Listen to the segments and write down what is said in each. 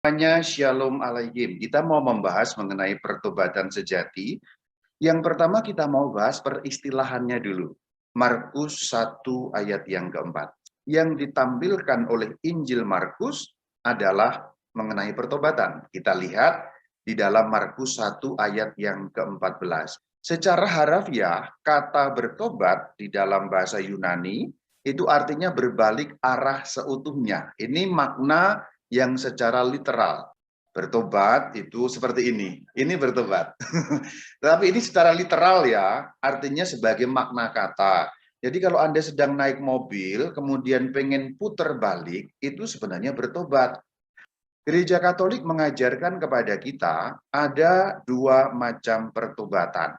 Semuanya Shalom Alaikum. Kita mau membahas mengenai pertobatan sejati. Yang pertama kita mau bahas peristilahannya dulu. Markus 1 ayat yang keempat. Yang ditampilkan oleh Injil Markus adalah mengenai pertobatan. Kita lihat di dalam Markus 1 ayat yang ke-14. Secara harafiah, kata bertobat di dalam bahasa Yunani itu artinya berbalik arah seutuhnya. Ini makna yang secara literal. Bertobat itu seperti ini bertobat. Tapi ini secara literal ya, artinya sebagai makna kata. Jadi kalau Anda sedang naik mobil, kemudian pengen putar balik, itu sebenarnya bertobat. Gereja Katolik mengajarkan kepada kita ada dua macam pertobatan.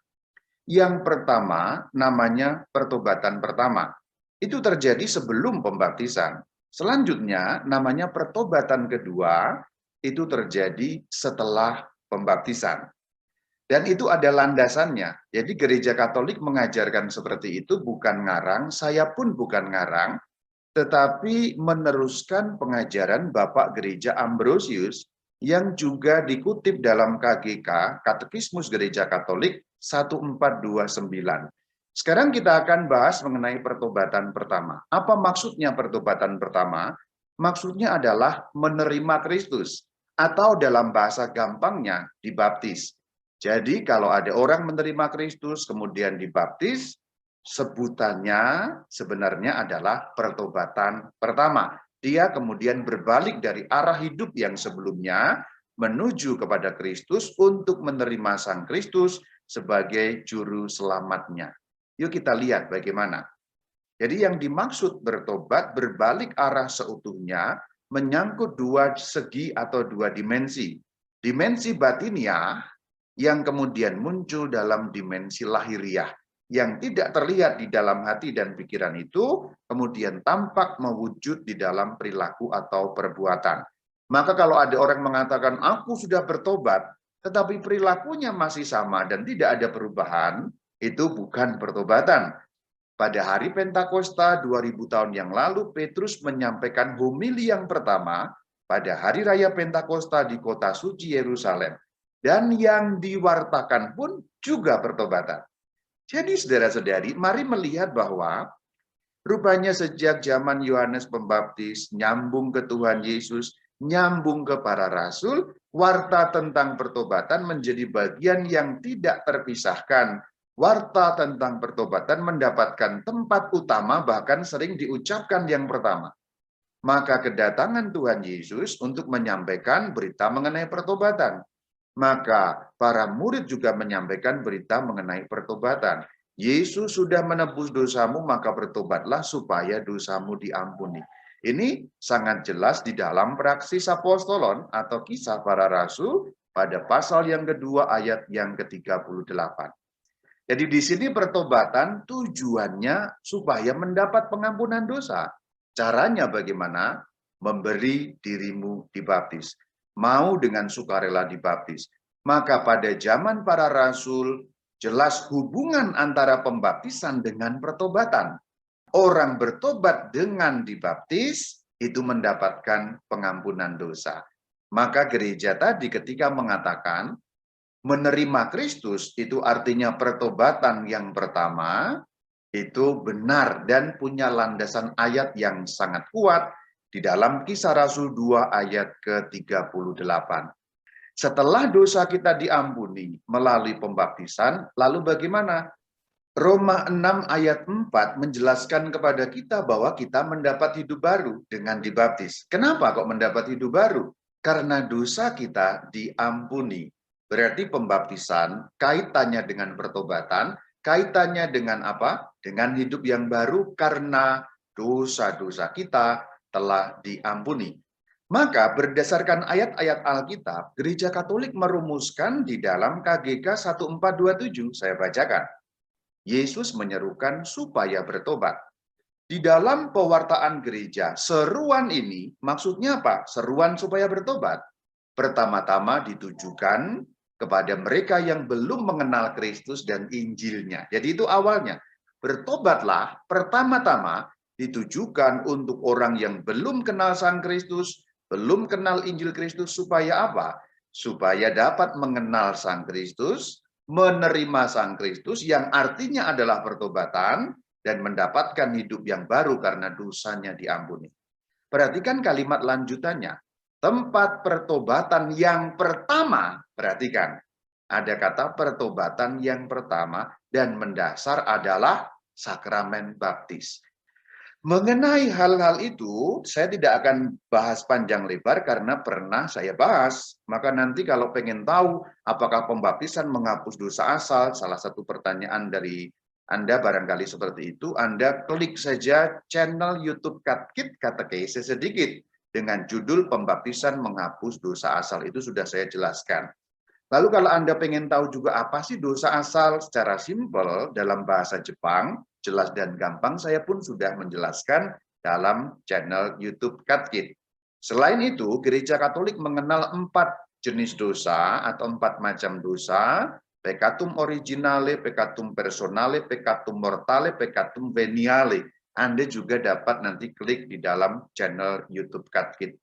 Yang pertama namanya pertobatan pertama. Itu terjadi sebelum pembaptisan. Selanjutnya namanya pertobatan kedua itu terjadi setelah pembaptisan. Dan itu ada landasannya. Jadi gereja Katolik mengajarkan seperti itu bukan ngarang, saya pun bukan ngarang, tetapi meneruskan pengajaran Bapak Gereja Ambrosius yang juga dikutip dalam KGK, Katekismus Gereja Katolik 1429. Sekarang kita akan bahas mengenai pertobatan pertama. Apa maksudnya pertobatan pertama? Maksudnya adalah menerima Kristus, atau dalam bahasa gampangnya dibaptis. Jadi kalau ada orang menerima Kristus kemudian dibaptis, sebutannya sebenarnya adalah pertobatan pertama. Dia kemudian berbalik dari arah hidup yang sebelumnya menuju kepada Kristus untuk menerima Sang Kristus sebagai juru selamatnya. Yuk kita lihat bagaimana. Jadi yang dimaksud bertobat berbalik arah seutuhnya menyangkut dua segi atau dua dimensi. Dimensi batiniah yang kemudian muncul dalam dimensi lahiriah, yang tidak terlihat di dalam hati dan pikiran itu, kemudian tampak mewujud di dalam perilaku atau perbuatan. Maka kalau ada orang mengatakan, aku sudah bertobat, tetapi perilakunya masih sama dan tidak ada perubahan, itu bukan pertobatan. Pada hari Pentakosta 2000 tahun yang lalu, Petrus menyampaikan homili yang pertama pada hari raya Pentakosta di kota suci Yerusalem. Dan yang diwartakan pun juga pertobatan. Jadi saudara-saudari, mari melihat bahwa rupanya sejak zaman Yohanes Pembaptis, nyambung ke Tuhan Yesus, nyambung ke para rasul, warta tentang pertobatan menjadi bagian yang tidak terpisahkan. Warta tentang pertobatan mendapatkan tempat utama, bahkan sering diucapkan yang pertama. Maka kedatangan Tuhan Yesus untuk menyampaikan berita mengenai pertobatan. Maka para murid juga menyampaikan berita mengenai pertobatan. Yesus sudah menebus dosamu, maka bertobatlah supaya dosamu diampuni. Ini sangat jelas di dalam Praksis Apostolon atau Kisah Para Rasul pada pasal yang kedua ayat yang ke-38. Jadi di sini pertobatan tujuannya supaya mendapat pengampunan dosa. Caranya bagaimana? Memberi dirimu dibaptis. Mau dengan sukarela dibaptis. Maka pada zaman para rasul, jelas hubungan antara pembaptisan dengan pertobatan. Orang bertobat dengan dibaptis, itu mendapatkan pengampunan dosa. Maka gereja tadi ketika mengatakan, menerima Kristus itu artinya pertobatan yang pertama, itu benar dan punya landasan ayat yang sangat kuat di dalam Kisah Rasul 2 ayat ke-38. Setelah dosa kita diampuni melalui pembaptisan, lalu bagaimana? Roma 6 ayat 4 menjelaskan kepada kita bahwa kita mendapat hidup baru dengan dibaptis. Kenapa kok mendapat hidup baru? Karena dosa kita diampuni. Berarti pembaptisan kaitannya dengan pertobatan, kaitannya dengan apa? Dengan hidup yang baru karena dosa-dosa kita telah diampuni. Maka berdasarkan ayat-ayat Alkitab, Gereja Katolik merumuskan di dalam KGK 1427, saya bacakan. Yesus menyerukan supaya bertobat. Di dalam pewartaan gereja, seruan ini maksudnya apa? Seruan supaya bertobat. Pertama-tama ditujukan kepada mereka yang belum mengenal Kristus dan Injilnya. Jadi itu awalnya. Bertobatlah pertama-tama ditujukan untuk orang yang belum kenal Sang Kristus, belum kenal Injil Kristus supaya apa? Supaya dapat mengenal Sang Kristus, menerima Sang Kristus yang artinya adalah pertobatan dan mendapatkan hidup yang baru karena dosanya diampuni. Perhatikan kalimat lanjutannya. Tempat pertobatan yang pertama, perhatikan. Ada kata pertobatan yang pertama dan mendasar adalah sakramen baptis. Mengenai hal-hal itu, saya tidak akan bahas panjang lebar karena pernah saya bahas. Maka nanti kalau pengen tahu apakah pembaptisan menghapus dosa asal, salah satu pertanyaan dari Anda barangkali seperti itu, Anda klik saja channel YouTube Katkit Katekese sedikit dengan judul pembaptisan menghapus dosa asal. Itu sudah saya jelaskan. Lalu kalau Anda pengen tahu juga apa sih dosa asal secara simpel dalam bahasa Jepang, jelas dan gampang, saya pun sudah menjelaskan dalam channel YouTube Katkit. Selain itu, Gereja Katolik mengenal 4 jenis dosa atau 4 macam dosa, peccatum originale, peccatum personale, peccatum mortale, peccatum veniale. Anda juga dapat nanti klik di dalam channel YouTube Katkit.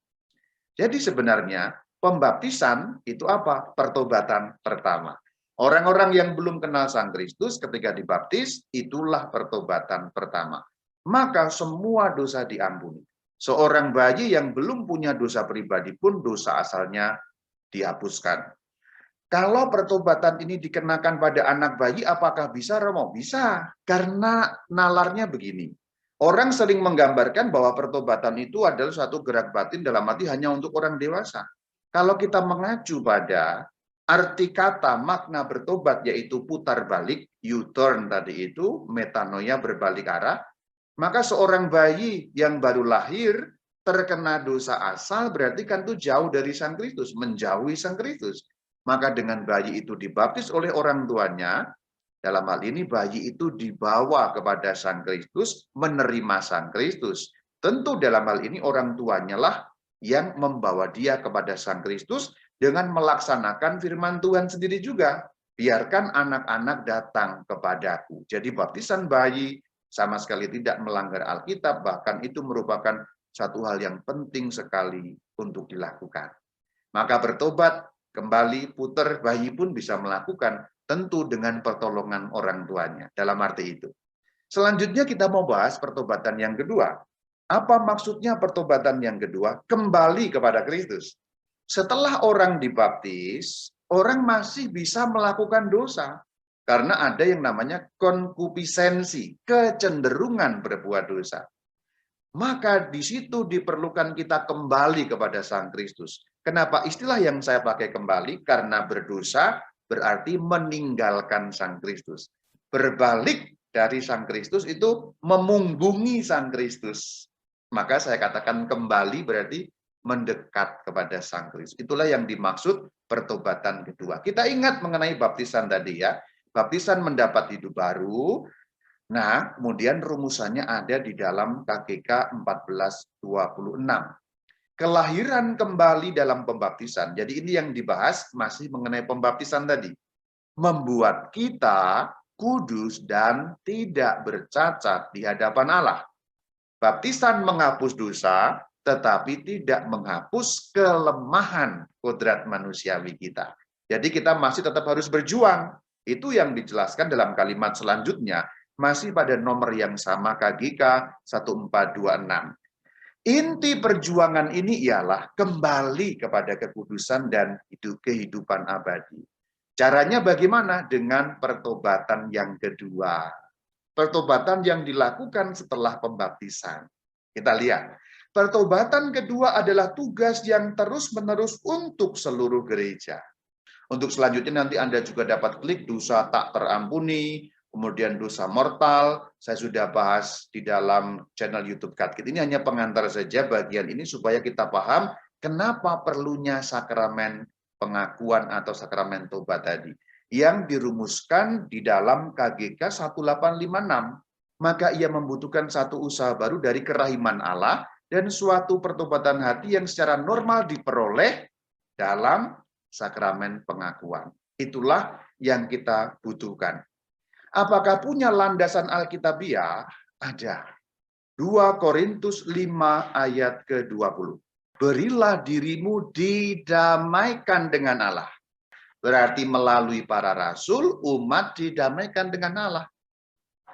Jadi sebenarnya pembaptisan itu apa? Pertobatan pertama. Orang-orang yang belum kenal Sang Kristus ketika dibaptis, itulah pertobatan pertama. Maka semua dosa diampuni. Seorang bayi yang belum punya dosa pribadi pun dosa asalnya dihapuskan. Kalau pertobatan ini dikenakan pada anak bayi, apakah bisa, Romo? Bisa, karena nalarnya begini. Orang sering menggambarkan bahwa pertobatan itu adalah suatu gerak batin dalam arti hanya untuk orang dewasa. Kalau kita mengacu pada arti kata makna bertobat yaitu putar balik, U-turn tadi itu, metanoia berbalik arah, maka seorang bayi yang baru lahir terkena dosa asal berarti kan itu jauh dari Sang Kristus, menjauhi Sang Kristus. Maka dengan bayi itu dibaptis oleh orang tuanya, dalam hal ini bayi itu dibawa kepada Sang Kristus, menerima Sang Kristus. Tentu dalam hal ini orang tuanya lah yang membawa dia kepada Sang Kristus dengan melaksanakan firman Tuhan sendiri juga. Biarkan anak-anak datang kepadaku. Jadi baptisan bayi sama sekali tidak melanggar Alkitab, bahkan itu merupakan satu hal yang penting sekali untuk dilakukan. Maka bertobat, kembali putar, bayi pun bisa melakukan, tentu dengan pertolongan orang tuanya. Dalam arti itu. Selanjutnya kita mau bahas pertobatan yang kedua. Apa maksudnya pertobatan yang kedua? Kembali kepada Kristus. Setelah orang dibaptis, orang masih bisa melakukan dosa. Karena ada yang namanya konkupisensi, kecenderungan berbuat dosa. Maka di situ diperlukan kita kembali kepada Sang Kristus. Kenapa istilah yang saya pakai kembali? Karena berdosa berarti meninggalkan Sang Kristus. Berbalik dari Sang Kristus itu memunggungi Sang Kristus. Maka saya katakan kembali berarti mendekat kepada Sang Kristus. Itulah yang dimaksud pertobatan kedua. Kita ingat mengenai baptisan tadi ya. Baptisan mendapat hidup baru. Nah, kemudian rumusannya ada di dalam KGK 1426. Kelahiran kembali dalam pembaptisan. Jadi ini yang dibahas masih mengenai pembaptisan tadi. Membuat kita kudus dan tidak bercacat di hadapan Allah. Baptisan menghapus dosa, tetapi tidak menghapus kelemahan kodrat manusiawi kita. Jadi kita masih tetap harus berjuang. Itu yang dijelaskan dalam kalimat selanjutnya. Masih pada nomor yang sama KGK 1426. Inti perjuangan ini ialah kembali kepada kekudusan dan kehidupan abadi. Caranya bagaimana? Dengan pertobatan yang kedua. Pertobatan yang dilakukan setelah pembaptisan. Kita lihat. Pertobatan kedua adalah tugas yang terus-menerus untuk seluruh gereja. Untuk selanjutnya nanti Anda juga dapat klik dosa tak terampuni, kemudian dosa mortal, saya sudah bahas di dalam channel YouTube Katkit. Ini hanya pengantar saja bagian ini supaya kita paham kenapa perlunya sakramen pengakuan atau sakramen tobat tadi. Yang dirumuskan di dalam KGK 1856. Maka ia membutuhkan satu usaha baru dari kerahiman Allah dan suatu pertobatan hati yang secara normal diperoleh dalam sakramen pengakuan. Itulah yang kita butuhkan. Apakah punya landasan Alkitabiah? Ada. 2 Korintus 5 ayat ke-20. berilah dirimu didamaikan dengan Allah. Berarti melalui para rasul, umat didamaikan dengan Allah.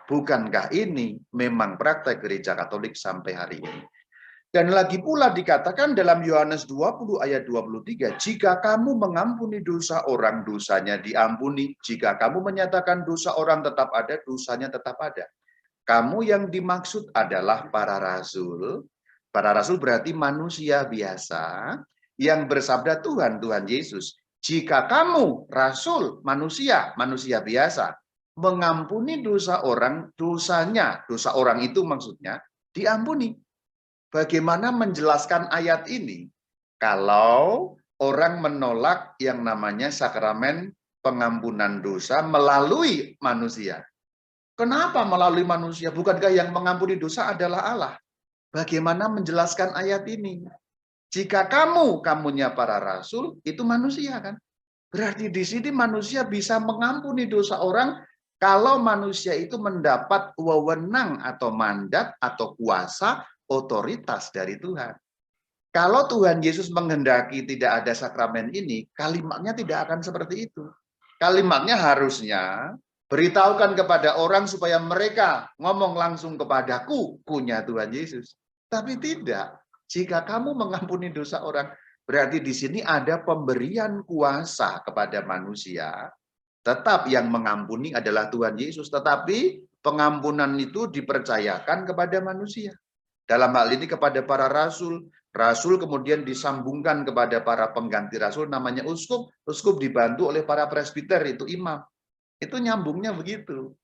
Bukankah ini memang praktek gereja Katolik sampai hari ini? Dan lagi pula dikatakan dalam Yohanes 20 ayat 23, jika kamu mengampuni dosa orang, dosanya diampuni. Jika kamu menyatakan dosa orang tetap ada, dosanya tetap ada. Kamu yang dimaksud adalah para rasul. Para rasul berarti manusia biasa yang bersabda Tuhan Yesus. Jika kamu rasul, manusia biasa, mengampuni dosa orang, dosa orang itu maksudnya diampuni. Bagaimana menjelaskan ayat ini? Kalau orang menolak yang namanya sakramen pengampunan dosa melalui manusia. Kenapa melalui manusia? Bukankah yang mengampuni dosa adalah Allah? Bagaimana menjelaskan ayat ini? Jika kamunya para rasul, itu manusia kan? Berarti di sini manusia bisa mengampuni dosa orang kalau manusia itu mendapat wewenang atau mandat atau kuasa otoritas dari Tuhan. Kalau Tuhan Yesus menghendaki tidak ada sakramen ini, kalimatnya tidak akan seperti itu. Kalimatnya harusnya beritahukan kepada orang supaya mereka ngomong langsung kepadaku, punya Tuhan Yesus. Tapi tidak. Jika kamu mengampuni dosa orang, berarti di sini ada pemberian kuasa kepada manusia. Tetap yang mengampuni adalah Tuhan Yesus, tetapi pengampunan itu dipercayakan kepada manusia. Dalam hal ini kepada para rasul, rasul kemudian disambungkan kepada para pengganti rasul namanya uskup, uskup dibantu oleh para presbiter itu imam. Itu nyambungnya begitu.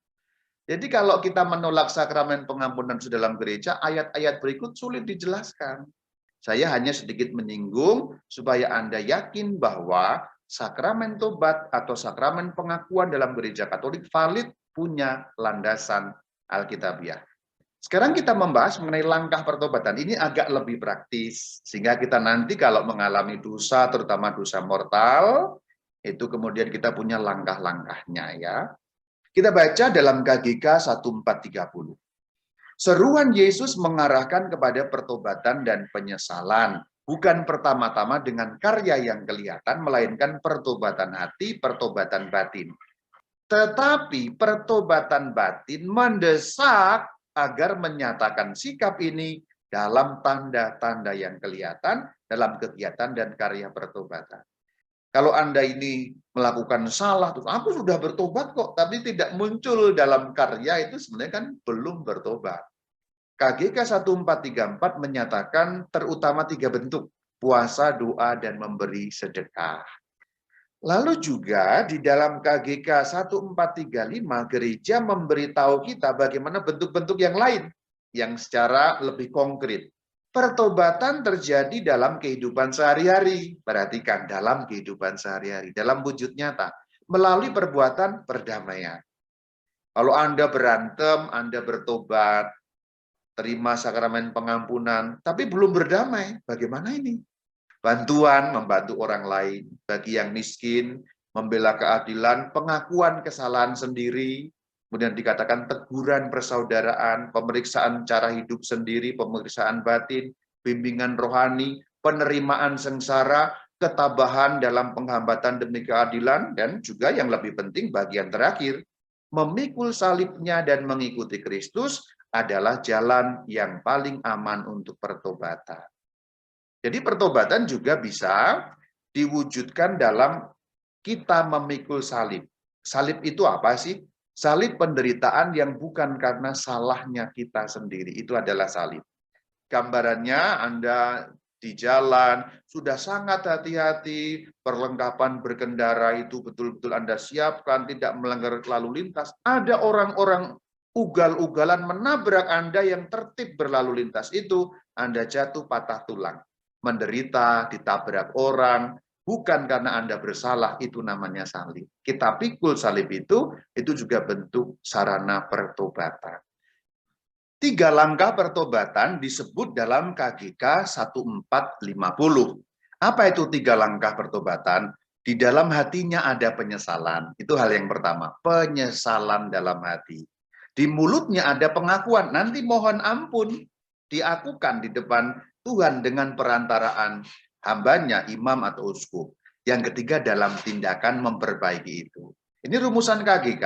Jadi kalau kita menolak sakramen pengampunan dalam gereja, ayat-ayat berikut sulit dijelaskan. Saya hanya sedikit menyinggung supaya Anda yakin bahwa sakramen tobat atau sakramen pengakuan dalam gereja Katolik valid, punya landasan Alkitabiah. Sekarang kita membahas mengenai langkah pertobatan. Ini agak lebih praktis, sehingga kita nanti kalau mengalami dosa, terutama dosa mortal, itu kemudian kita punya langkah-langkahnya ya. Kita baca dalam KGK 1430. Seruan Yesus mengarahkan kepada pertobatan dan penyesalan, bukan pertama-tama dengan karya yang kelihatan, melainkan pertobatan hati, pertobatan batin. Tetapi pertobatan batin mendesak agar menyatakan sikap ini dalam tanda-tanda yang kelihatan, dalam kegiatan dan karya pertobatan. Kalau Anda ini melakukan salah, terus aku sudah bertobat kok, tapi tidak muncul dalam karya, itu sebenarnya kan belum bertobat. KGK 1434 menyatakan terutama 3 bentuk, puasa, doa, dan memberi sedekah. Lalu juga di dalam KGK 1435, gereja memberitahu kita bagaimana bentuk-bentuk yang lain, yang secara lebih konkret. Pertobatan terjadi dalam kehidupan sehari-hari. Perhatikan, dalam kehidupan sehari-hari, dalam wujud nyata, melalui perbuatan perdamaian. Kalau Anda berantem, Anda bertobat, terima sakramen pengampunan, tapi belum berdamai, bagaimana ini? Bantuan, membantu orang lain, bagi yang miskin, membela keadilan, pengakuan kesalahan sendiri, kemudian dikatakan teguran persaudaraan, pemeriksaan cara hidup sendiri, pemeriksaan batin, bimbingan rohani, penerimaan sengsara, ketabahan dalam penghambatan demi keadilan, dan juga yang lebih penting bagian terakhir, memikul salibnya dan mengikuti Kristus adalah jalan yang paling aman untuk pertobatan. Jadi pertobatan juga bisa diwujudkan dalam kita memikul salib. Salib itu apa sih? Salib penderitaan yang bukan karena salahnya kita sendiri. Itu adalah salib. Gambarannya Anda di jalan, sudah sangat hati-hati, perlengkapan berkendara itu betul-betul Anda siapkan, tidak melanggar lalu lintas. Ada orang-orang ugal-ugalan menabrak Anda yang tertib berlalu lintas itu, Anda jatuh patah tulang. Menderita, ditabrak orang, bukan karena Anda bersalah, itu namanya salib. Kita pikul salib itu juga bentuk sarana pertobatan. 3 langkah pertobatan disebut dalam KGK 1450. Apa itu 3 langkah pertobatan? Di dalam hatinya ada penyesalan. Itu hal yang pertama, penyesalan dalam hati. Di mulutnya ada pengakuan, nanti mohon ampun, diakukan di depan Tuhan dengan perantaraan hambanya, imam atau uskup. Yang ketiga dalam tindakan memperbaiki itu. Ini rumusan KGK.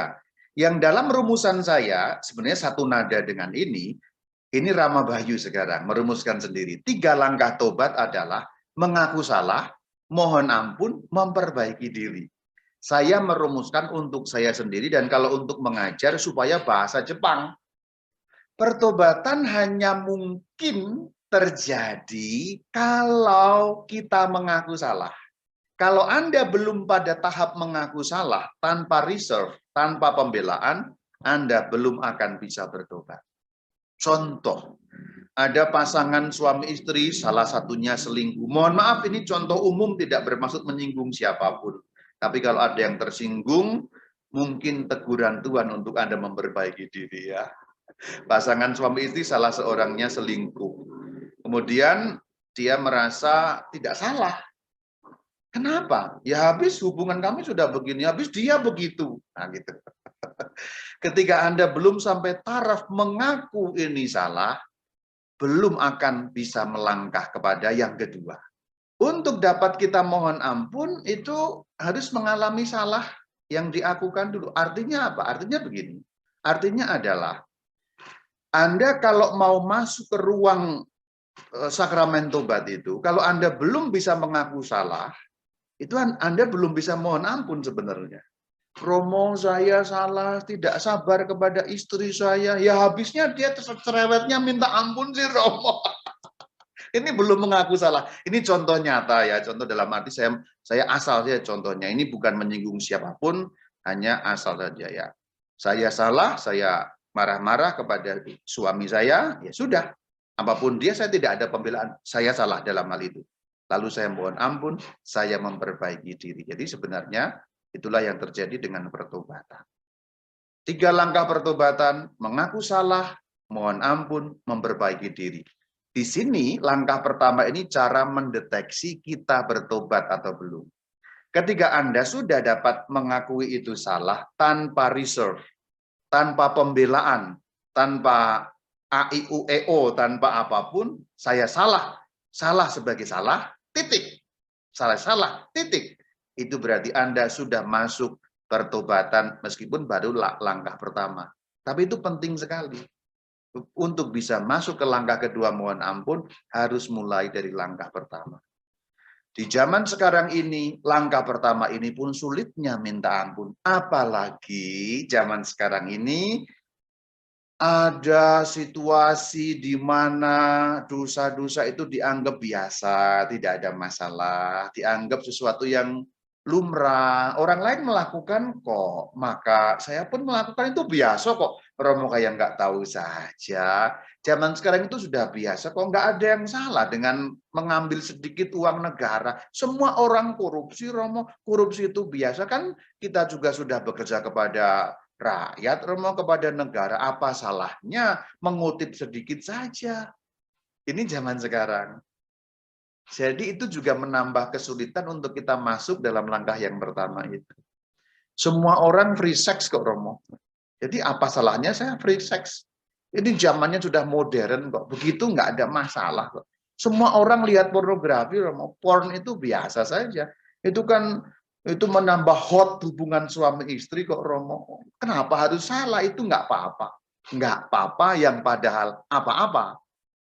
Yang dalam rumusan saya, sebenarnya satu nada dengan ini Rama Bayu sekarang, merumuskan sendiri. 3 langkah tobat adalah mengaku salah, mohon ampun, memperbaiki diri. Saya merumuskan untuk saya sendiri dan kalau untuk mengajar supaya bahasa Jepang. Pertobatan hanya mungkin terjadi kalau kita mengaku salah. Kalau Anda belum pada tahap mengaku salah, tanpa reserve, tanpa pembelaan, Anda belum akan bisa bertobat. Contoh, ada pasangan suami istri, salah satunya selingkuh. Mohon maaf, ini contoh umum, tidak bermaksud menyinggung siapapun. Tapi kalau ada yang tersinggung, mungkin teguran Tuhan untuk Anda memperbaiki diri ya. Pasangan suami istri salah seorangnya selingkuh. Kemudian dia merasa tidak salah. Kenapa? Ya habis hubungan kami sudah begini, habis dia begitu. Nah gitu. Ketika Anda belum sampai taraf mengaku ini salah, belum akan bisa melangkah kepada yang kedua. Untuk dapat kita mohon ampun, itu harus mengalami salah yang diakukan dulu. Artinya apa? Artinya begini. Artinya adalah, Anda kalau mau masuk ke ruang sakramen tobat itu, kalau Anda belum bisa mengaku salah, itu Anda belum bisa mohon ampun sebenarnya. Romo, saya salah, tidak sabar kepada istri saya. Ya habisnya dia cerewetnya minta ampun sih Romo. Ini belum mengaku salah. Ini contoh nyata ya, contoh dalam arti saya asal saja contohnya. Ini bukan menyinggung siapapun, hanya asal saja ya. Saya salah, saya marah-marah kepada suami saya, ya sudah. Apapun dia, saya tidak ada pembelaan. Saya salah dalam hal itu. Lalu saya mohon ampun, saya memperbaiki diri. Jadi sebenarnya itulah yang terjadi dengan pertobatan. 3 langkah pertobatan, mengaku salah, mohon ampun, memperbaiki diri. Di sini langkah pertama ini cara mendeteksi kita bertobat atau belum. Ketika Anda sudah dapat mengakui itu salah tanpa reserve, tanpa pembelaan, tanpa AIUEO, tanpa apapun, saya salah sebagai salah, titik. Salah, titik. Itu berarti Anda sudah masuk pertobatan meskipun baru langkah pertama. Tapi itu penting sekali. Untuk bisa masuk ke langkah kedua mohon ampun, harus mulai dari langkah pertama. Di zaman sekarang ini, langkah pertama ini pun sulitnya minta ampun. Apalagi zaman sekarang ini, ada situasi di mana dosa-dosa itu dianggap biasa, tidak ada masalah, dianggap sesuatu yang lumrah. Orang lain melakukan kok, maka saya pun melakukan itu biasa kok. Romo kayak nggak tahu saja. Zaman sekarang itu sudah biasa kok, nggak ada yang salah dengan mengambil sedikit uang negara. Semua orang korupsi, Romo. Korupsi itu biasa kan, kita juga sudah bekerja kepada rakyat, Romo, kepada negara. Apa salahnya mengutip sedikit saja? Ini zaman sekarang. Jadi itu juga menambah kesulitan untuk kita masuk dalam langkah yang pertama itu. Semua orang free sex kok, Romo. Jadi apa salahnya saya free sex? Ini zamannya sudah modern kok. Begitu nggak ada masalah kok. Semua orang lihat pornografi, Romo. Porn itu biasa saja. Itu kan itu menambah hot hubungan suami istri kok, Romo. Kenapa harus salah? Itu nggak apa-apa. Nggak apa-apa yang padahal apa-apa.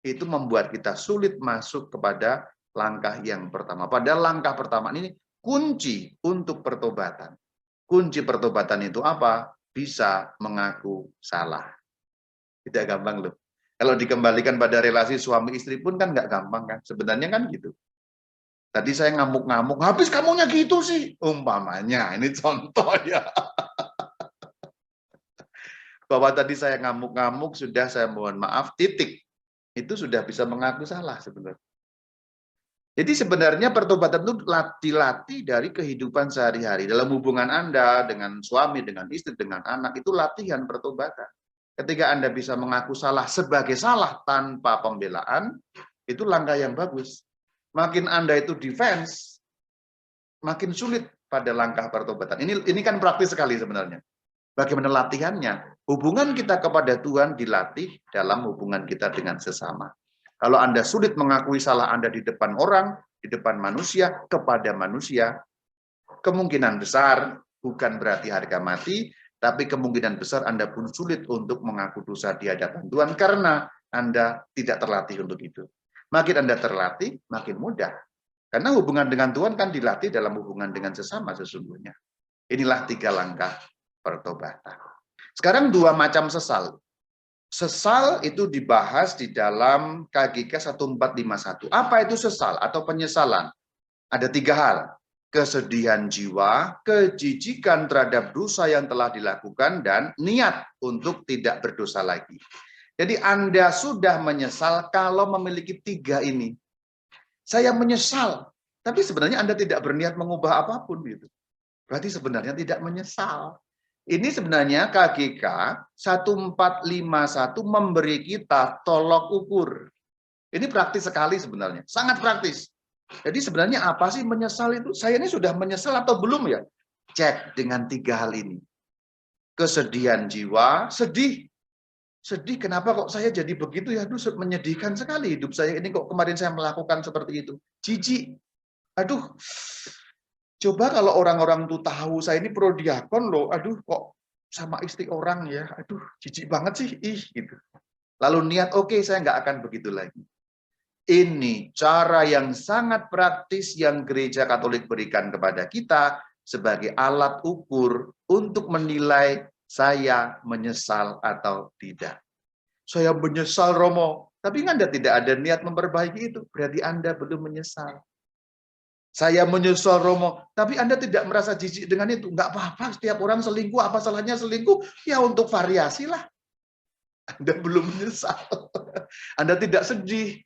Itu membuat kita sulit masuk kepada langkah yang pertama. Padahal langkah pertama ini kunci untuk pertobatan. Kunci pertobatan itu apa? Bisa mengaku salah. Tidak gampang loh. Kalau dikembalikan pada relasi suami istri pun kan nggak gampang kan. Sebenarnya kan gitu. Tadi saya ngamuk-ngamuk, habis kamunya gitu sih. Umpamanya, ini contoh ya. Bahwa tadi saya ngamuk-ngamuk, sudah saya mohon maaf, titik. Itu sudah bisa mengaku salah sebenarnya. Jadi sebenarnya pertobatan itu dilatih dari kehidupan sehari-hari. Dalam hubungan Anda dengan suami, dengan istri, dengan anak, itu latihan pertobatan. Ketika Anda bisa mengaku salah sebagai salah tanpa pembelaan, itu langkah yang bagus. Makin Anda itu defense, makin sulit pada langkah pertobatan. Ini kan praktis sekali sebenarnya. Bagaimana latihannya? Hubungan kita kepada Tuhan dilatih dalam hubungan kita dengan sesama. Kalau Anda sulit mengakui salah Anda di depan orang, di depan manusia, kepada manusia, kemungkinan besar, bukan berarti harga mati, tapi kemungkinan besar Anda pun sulit untuk mengaku dosa di hadapan Tuhan karena Anda tidak terlatih untuk itu. Makin Anda terlatih, makin mudah. Karena hubungan dengan Tuhan kan dilatih dalam hubungan dengan sesama sesungguhnya. Inilah 3 langkah pertobatan. Sekarang 2 macam sesal. Sesal itu dibahas di dalam KGK 1451. Apa itu sesal atau penyesalan? Ada 3 hal. Kesedihan jiwa, kejijikan terhadap dosa yang telah dilakukan, dan niat untuk tidak berdosa lagi. Jadi Anda sudah menyesal kalau memiliki 3 ini. Saya menyesal, tapi sebenarnya Anda tidak berniat mengubah apapun gitu. Berarti sebenarnya tidak menyesal. Ini sebenarnya KGK 1451 memberi kita tolok ukur. Ini praktis sekali sebenarnya, sangat praktis. Jadi sebenarnya apa sih menyesal itu? Saya ini sudah menyesal atau belum ya? Cek dengan 3 hal ini. Kesedihan jiwa, sedih. Sedih, kenapa kok saya jadi begitu ya? Aduh, menyedihkan sekali hidup saya ini, kok kemarin saya melakukan seperti itu. Jijik. Aduh, coba kalau orang-orang tuh tahu saya ini prodiakon loh. Aduh, kok sama istri orang ya. Aduh, jijik banget sih. Ih, gitu. Lalu niat, oke, saya nggak akan begitu lagi. Ini cara yang sangat praktis yang Gereja Katolik berikan kepada kita sebagai alat ukur untuk menilai saya menyesal atau tidak. Saya menyesal, Romo, tapi Anda tidak ada niat memperbaiki itu, berarti Anda belum menyesal. Saya menyesal, Romo, tapi Anda tidak merasa jijik dengan itu. Enggak apa-apa, setiap orang selingkuh, apa salahnya selingkuh? Ya untuk variasi lah. Anda belum menyesal. Anda tidak sedih.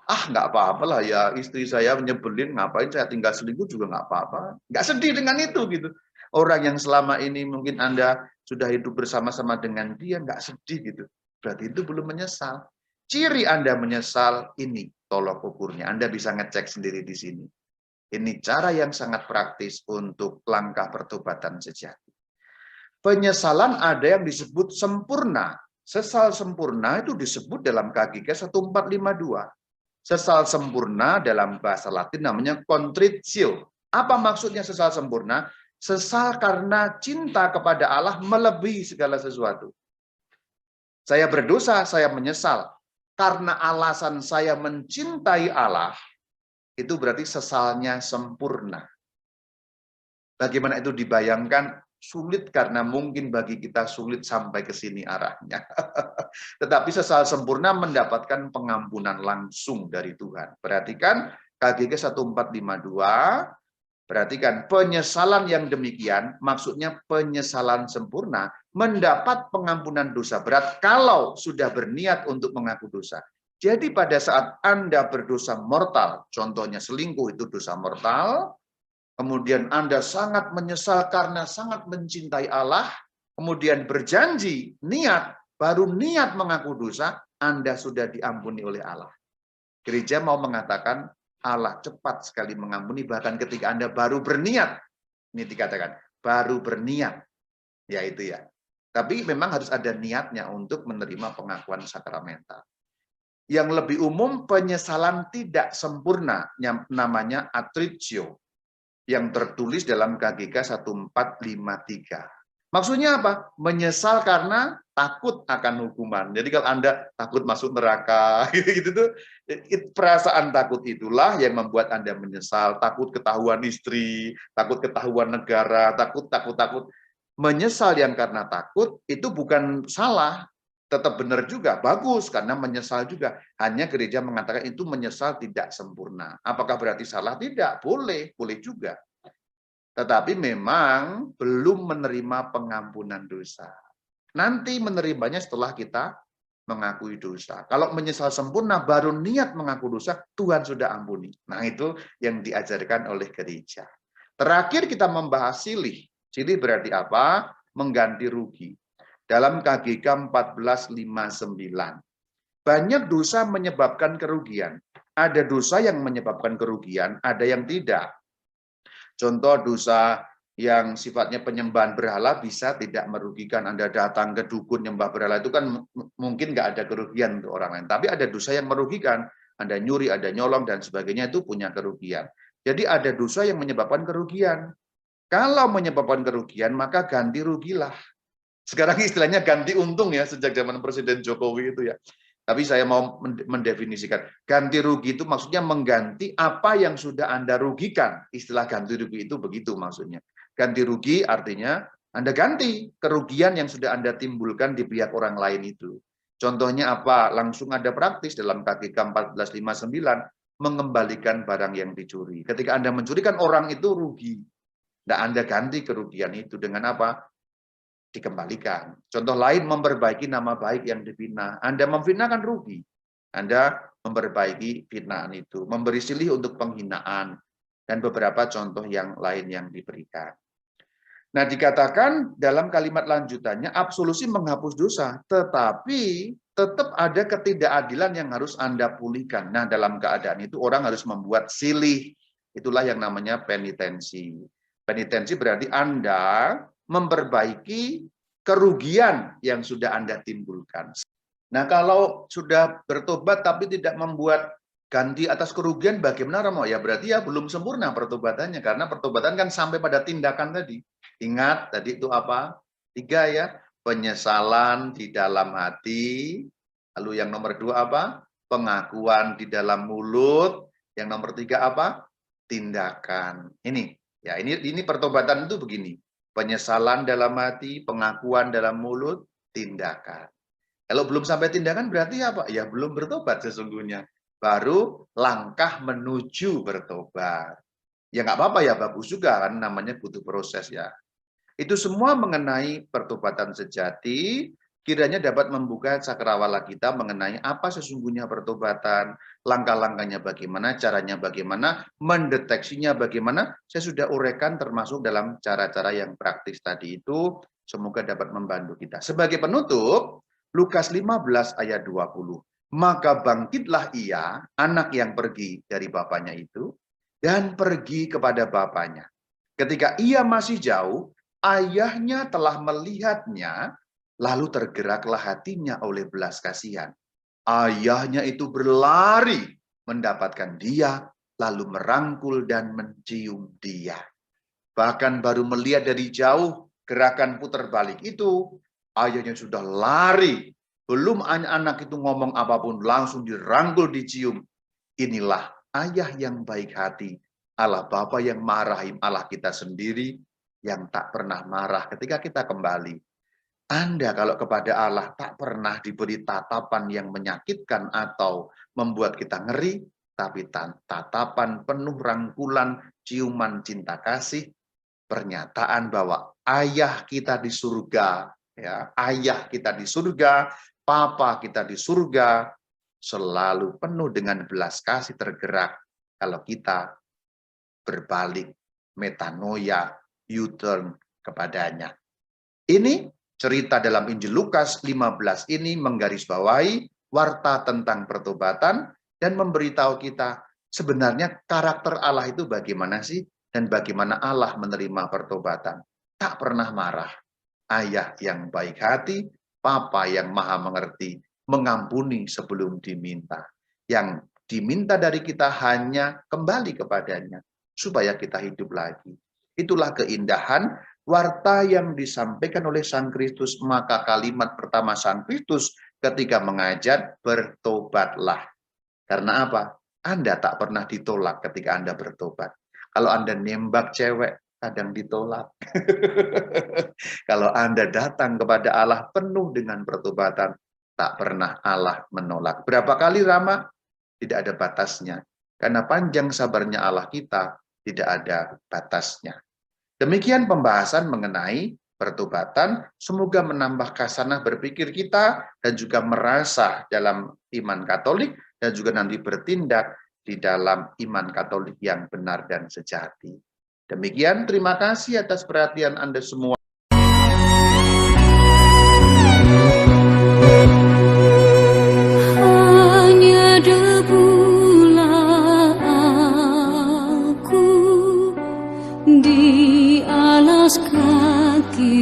Ah, nggak apa-apa lah ya, istri saya nyebelin, ngapain saya tinggal selingkuh juga nggak apa-apa. Nggak sedih dengan itu gitu. Orang yang selama ini mungkin Anda sudah hidup bersama-sama dengan dia, nggak sedih gitu. Berarti itu belum menyesal. Ciri Anda menyesal ini tolok ukurnya. Anda bisa ngecek sendiri di sini. Ini cara yang sangat praktis untuk langkah pertobatan sejati. Penyesalan ada yang disebut sempurna. Sesal sempurna itu disebut dalam KGK 1452. Sesal sempurna dalam bahasa Latin namanya contritio. Apa maksudnya sesal sempurna? Sesal karena cinta kepada Allah melebihi segala sesuatu. Saya berdosa, saya menyesal. Karena alasan saya mencintai Allah, itu berarti sesalnya sempurna. Bagaimana itu dibayangkan? Sulit karena mungkin bagi kita sulit sampai ke sini arahnya. Tetapi sesal sempurna mendapatkan pengampunan langsung dari Tuhan. Perhatikan KGK 1452, perhatikan penyesalan yang demikian, maksudnya penyesalan sempurna, mendapat pengampunan dosa berat kalau sudah berniat untuk mengaku dosa. Jadi pada saat Anda berdosa mortal, contohnya selingkuh itu dosa mortal, kemudian Anda sangat menyesal karena sangat mencintai Allah, kemudian berjanji, niat, baru niat mengaku dosa, Anda sudah diampuni oleh Allah. Gereja mau mengatakan Allah cepat sekali mengampuni, bahkan ketika Anda baru berniat. Ini dikatakan, baru berniat. Ya itu ya. Tapi memang harus ada niatnya untuk menerima pengakuan sakramental. Yang lebih umum, penyesalan tidak sempurna, namanya attrition, yang tertulis dalam KGK 1453. Maksudnya apa? Menyesal karena takut akan hukuman. Jadi kalau Anda takut masuk neraka, gitu tuh, perasaan takut itulah yang membuat Anda menyesal. Takut ketahuan istri, takut ketahuan negara, takut. Menyesal yang karena takut itu bukan salah, tetap benar juga, bagus karena menyesal juga. Hanya gereja mengatakan itu menyesal tidak sempurna. Apakah berarti salah? Tidak, boleh juga. Tetapi memang belum menerima pengampunan dosa. Nanti menerimanya setelah kita mengakui dosa. Kalau menyesal sempurna baru niat mengaku dosa, Tuhan sudah ampuni. Nah itu yang diajarkan oleh gereja. Terakhir kita membahas silih. Silih berarti apa? Mengganti rugi. Dalam KGK 1459. Banyak dosa menyebabkan kerugian. Ada dosa yang menyebabkan kerugian, ada yang tidak. Contoh dosa yang sifatnya penyembahan berhala bisa tidak merugikan. Anda datang ke dukun nyembah berhala itu kan mungkin nggak ada kerugian untuk orang lain. Tapi ada dosa yang merugikan. Anda nyuri, ada nyolong, dan sebagainya itu punya kerugian. Jadi ada dosa yang menyebabkan kerugian. Kalau menyebabkan kerugian, maka ganti rugilah. Sekarang istilahnya ganti untung ya, sejak zaman Presiden Jokowi itu ya. Tapi saya mau mendefinisikan, ganti rugi itu maksudnya mengganti apa yang sudah Anda rugikan. Istilah ganti rugi itu begitu maksudnya. Ganti rugi artinya Anda ganti kerugian yang sudah Anda timbulkan di pihak orang lain itu. Contohnya apa? Langsung ada praktis dalam KGK 1459, mengembalikan barang yang dicuri. Ketika Anda mencuri kan orang itu rugi. Nah, Anda ganti kerugian itu dengan apa? Dikembalikan. Contoh lain, memperbaiki nama baik yang difitnah. Anda memfitnah kan rugi. Anda memperbaiki fitnaan itu, memberi silih untuk penghinaan, dan beberapa contoh yang lain yang diberikan. Nah, dikatakan dalam kalimat lanjutannya, absolusi menghapus dosa, tetapi tetap ada ketidakadilan yang harus Anda pulihkan. Nah, dalam keadaan itu orang harus membuat silih. Itulah yang namanya penitensi. Penitensi berarti Anda memperbaiki kerugian yang sudah Anda timbulkan. Nah, kalau sudah bertobat tapi tidak membuat ganti atas kerugian, bagaimana Romo? Ya berarti ya belum sempurna pertobatannya, karena pertobatan kan sampai pada tindakan tadi. Ingat tadi itu apa? 3 ya, penyesalan di dalam hati. Lalu yang nomor 2 apa? Pengakuan di dalam mulut. Yang nomor 3 apa? Tindakan. Ini ya, ini pertobatan itu begini. Penyesalan dalam hati, pengakuan dalam mulut, tindakan. Kalau belum sampai tindakan berarti apa? Ya belum bertobat sesungguhnya. Baru langkah menuju bertobat. Ya nggak apa-apa ya, bagus juga kan, namanya butuh proses ya. Itu semua mengenai pertobatan sejati, kiranya dapat membuka cakrawala kita mengenai apa sesungguhnya pertobatan, langkah-langkahnya bagaimana, caranya bagaimana, mendeteksinya bagaimana. Saya sudah uraikan termasuk dalam cara-cara yang praktis tadi itu, semoga dapat membantu kita. Sebagai penutup, Lukas 15 ayat 20. Maka bangkitlah ia, anak yang pergi dari bapaknya itu, dan pergi kepada bapaknya. Ketika ia masih jauh, ayahnya telah melihatnya, lalu tergeraklah hatinya oleh belas kasihan. Ayahnya itu berlari mendapatkan dia, lalu merangkul dan mencium dia. Bahkan baru melihat dari jauh gerakan putar balik itu, ayahnya sudah lari. Belum anak itu ngomong apapun, langsung dirangkul, dicium. Inilah ayah yang baik hati, Allah Bapa yang Maha Rahim, Allah kita sendiri, yang tak pernah marah ketika kita kembali. Anda kalau kepada Allah tak pernah diberi tatapan yang menyakitkan atau membuat kita ngeri, tapi tatapan penuh rangkulan, ciuman cinta kasih, pernyataan bahwa ayah kita di surga, ya, ayah kita di surga, papa kita di surga, selalu penuh dengan belas kasih, tergerak kalau kita berbalik, metanoia, U-turn kepadanya. Ini cerita dalam Injil Lukas 15 ini menggarisbawahi warta tentang pertobatan dan memberitahu kita sebenarnya karakter Allah itu bagaimana sih, dan bagaimana Allah menerima pertobatan. Tak pernah marah, ayah yang baik hati, papa yang maha mengerti, mengampuni sebelum diminta. Yang diminta dari kita hanya kembali kepadanya, supaya kita hidup lagi. Itulah keindahan warta yang disampaikan oleh Sang Kristus. Maka kalimat pertama Sang Kristus ketika mengajar, bertobatlah. Karena apa? Anda tak pernah ditolak ketika Anda bertobat. Kalau Anda nembak cewek, kadang ditolak. Kalau Anda datang kepada Allah penuh dengan pertobatan, tak pernah Allah menolak. Berapa kali Rama? Tidak ada batasnya. Karena panjang sabarnya Allah kita, tidak ada batasnya. Demikian pembahasan mengenai pertobatan. Semoga menambah khasanah berpikir kita dan juga merasa dalam iman Katolik dan juga nanti bertindak di dalam iman Katolik yang benar dan sejati. Demikian, terima kasih atas perhatian Anda semua. Hanya debulah aku di alas kakimu.